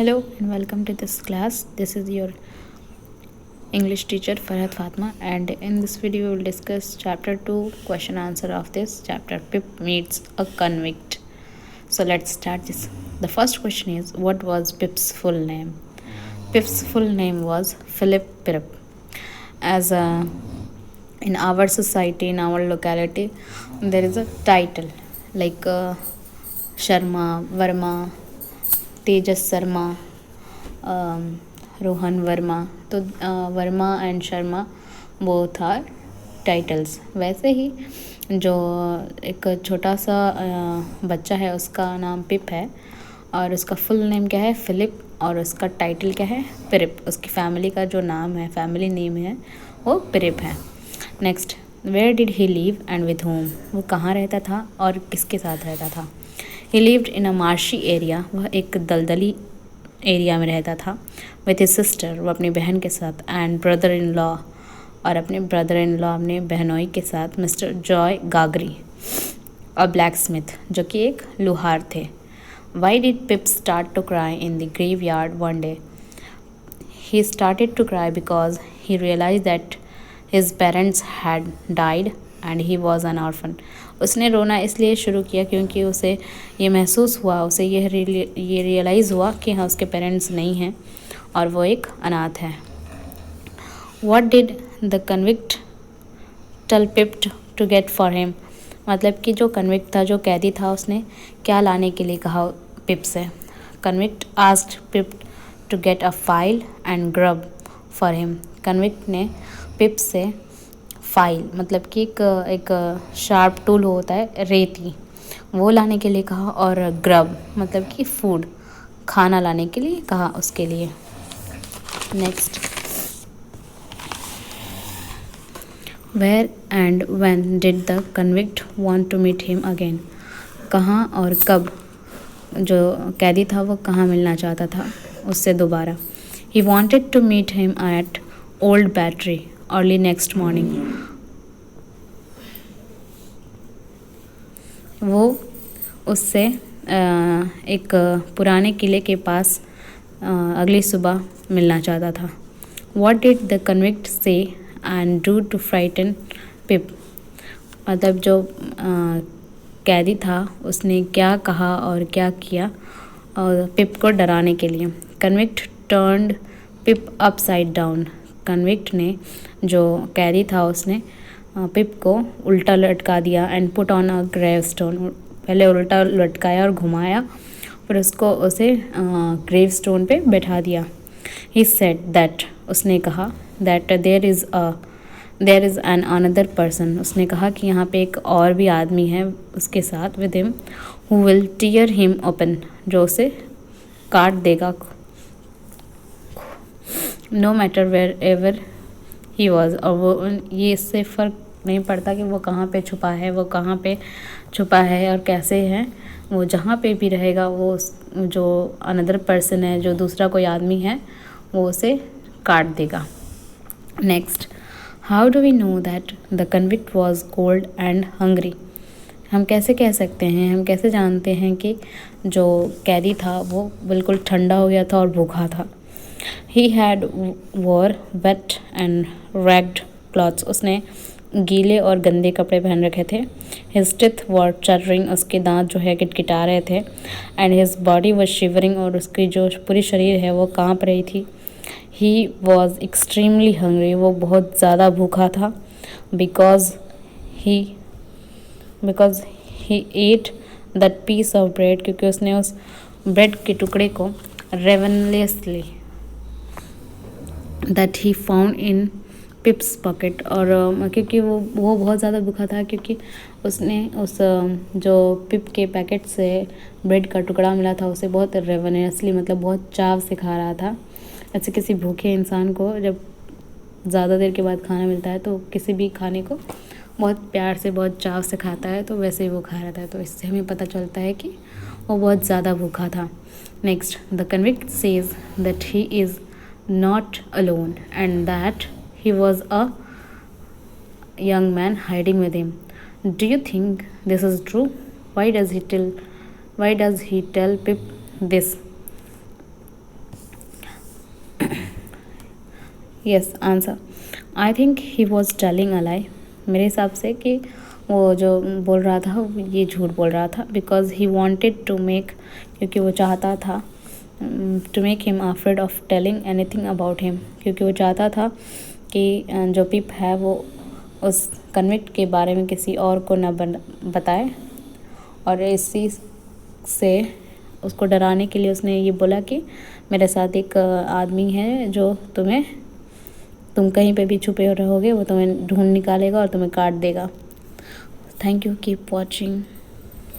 Hello and welcome to this class. This is your English teacher Farhat Fatma, and in this video we will discuss chapter 2 question answer of this chapter. Pip meets a convict. So let's start this. The first question is, what was Pip's full name? Pip's full name was Philip Pirrip. As in our society, in our locality, there is a title like Sharma, Verma, तेजस शर्मा, रोहन वर्मा. तो Varma and Sharma both are titles. वैसे ही जो एक छोटा सा बच्चा है उसका नाम पिप है और उसका फुल नेम क्या है, फिलिप, और उसका टाइटल क्या है, पिरिप. उसकी फैमिली का जो नाम है, फैमिली नेम है, वो पिरिप है. Next, where did he live and with whom. वो कहाँ रहता था और किसके साथ रहता था. He lived in a marshy area. वह एक दलदली एरिया में रहता था. विथ हिज सिस्टर, वो अपनी बहन के साथ. एंड ब्रदर इन लॉ, और अपने ब्रदर इन लॉ, अपने बहनोई के साथ. Mister Joe Gargery, a blacksmith, जो कि एक लुहार थे. Why did Pip start to cry in the graveyard one day. He started to cry because he realise that his parents had died and he was an orphan. उसने रोना इसलिए शुरू किया क्योंकि उसे ये महसूस हुआ, उसे ये रियलाइज़ हुआ कि हाँ, उसके पेरेंट्स नहीं हैं और वो एक अनाथ है. What did the convict tell Pip to get for him. मतलब कि जो कन्विक्ट था, जो कैदी था, उसने क्या लाने के लिए कहा पिप से. Convict asked Pip to get a file and grub for him. Convict ने पिप से फाइल, मतलब कि एक शार्प टूल होता है, रेती, वो लाने के लिए कहा. और ग्रब मतलब कि फूड, खाना लाने के लिए कहा उसके लिए. Next, where and when did the convict want to meet him again. कहाँ और कब जो कैदी था वो कहाँ मिलना चाहता था उससे दोबारा. He wanted to meet him at old battery early next morning. वो उससे एक पुराने किले के पास अगली सुबह मिलना चाहता था. What did the convict say and do to frighten पिप. मतलब जो कैदी था उसने क्या कहा और क्या किया और पिप को डराने के लिए. कन्विक्ट टर्न्ड पिप अपसाइड डाउन. कन्विक्ट ने, जो कैदी था, उसने पिप को उल्टा लटका दिया. And put on a grave stone. पहले उल्टा लटकाया और घुमाया, फिर उसे ग्रेव स्टोन पे बैठा दिया. ही सेड दैट, उसने कहा, that there is an another person. उसने कहा कि यहाँ पे एक और भी आदमी है उसके साथ, with him, who will tear him open, जो उसे काट देगा, no matter where ever he was. और वो, ये इससे फ़र्क नहीं पड़ता कि वो कहाँ पे छुपा है, वो कहाँ पे छुपा है और कैसे है, वो जहाँ पे भी रहेगा, वो जो अनदर पर्सन है, जो दूसरा कोई आदमी है, वो उसे काट देगा. Next, how do we know that the convict was cold and hungry. हम कैसे कह सकते हैं, हम कैसे जानते हैं कि जो कैदी था वो बिल्कुल ठंडा हो गया था और भूखा था. He had war wait and ragged clothes. उसने गीले और गंदे कपड़े पहन रखे थे. हिज टीथ वर चटरिंग. उसके दांत जो है किटकिटा रहे थे. And his body was shivering. और उसकी जो पूरी शरीर है वो कांप रही थी. He was extremely hungry. वो बहुत ज़्यादा भूखा था. Because he ate that piece of bread. क्योंकि उसने उस ब्रेड के टुकड़े को ravenously that he found in Pip's pocket. और क्योंकि वो बहुत ज़्यादा भूखा था, क्योंकि उसने उस जो पिप के पैकेट से ब्रेड का टुकड़ा मिला था उसे बहुत रेवनसली, मतलब बहुत चाव से खा रहा था. ऐसे किसी भूखे इंसान को जब ज़्यादा देर के बाद खाना मिलता है तो किसी भी खाने को बहुत प्यार से, बहुत चाव से खाता है, तो वैसे ही वो खा रहा था. तो इससे हमें पता चलता है कि वो बहुत ज़्यादा भूखा था. Next, the convict says that he is not alone and that he was a young man hiding with him. Do you think this is true? Why does he tell Pip this? Yes answer. I think he was telling a lie. मेरे हिसाब से कि वो जो बोल रहा था ये झूठ बोल रहा था, because he wanted to make, क्योंकि वो चाहता था to make him afraid of telling anything about him, क्योंकि वो चाहता था कि जो पिप है वो उस कन्विक्ट के बारे में किसी और को न बताए, और इसी से उसको डराने के लिए उसने ये बोला कि मेरे साथ एक आदमी है जो तुम कहीं पे भी छुपे रहोगे वो तुम्हें ढूंढ निकालेगा और तुम्हें काट देगा। Thank you, keep watching.